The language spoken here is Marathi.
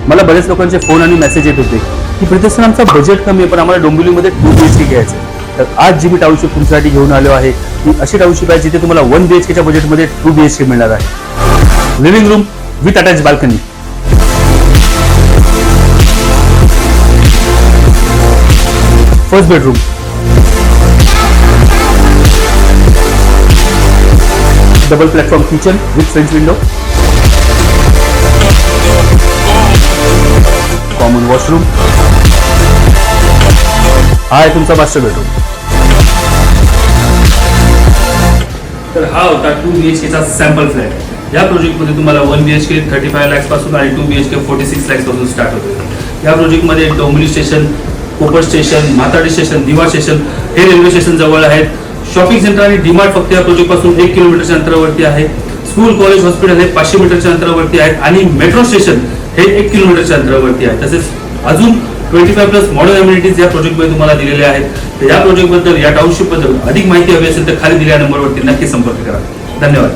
मला बरेच लोकांचे फोन आणि मेसेज येत होते की प्रीतेश सर आमचा बजेट कमी आहे पण आम्हाला डोंबिवलीमध्ये 2 BHK घ्यायचं आहे. तर आज जी मी टाउनशिप तुमच्यासाठी घेऊन आलो आहे ती अशी टाउनशिप आहे जिथे तुम्हाला 1 BHKच्या बजेटमध्ये 2 BHK मिळणार आहे. Living room with attach balcony, first bedroom, double platform kitchen with French window, common washroom, हा आहे तुमचा मास्टर बेडरूम. तर हा होता 2 BHKचा सॅम्पल फ्लॅट. या प्रोजेक्टमध्ये तुम्हाला 1 BHK 35 lakhs पासून आणि 2 BHK 46 lakhs पासून स्टार्ट होतो. या प्रोजेक्टमध्ये डोंबिवली स्टेशन, कोपर स्टेशन, म्हाताडी स्टेशन, दिवा स्टेशन हे रेल्वे स्टेशन जवळ आहेत. शॉपिंग सेंटर आणि डीमार्ट फक्त या प्रोजेक्ट पासून 1 किलोमीटरच्या अंतरावरती आहे. स्कूल, कॉलेज, हॉस्पिटल हे 500 मीटरच्या अंतरावरती आहेत आणि मेट्रो स्टेशन हे 1 किलोमीटरच्या अंतरावरती आहे. तसेच अजून 25+ मॉडर्न अम्युनिटीज या प्रोजेक्टमध्ये तुम्हाला दिलेले आहेत. तर या प्रोजेक्टबद्दल, या टाउनशिपबद्दल अधिक माहिती हवी असेल तर खाली दिलेल्या नंबरवरती नक्की संपर्क करा. धन्यवाद.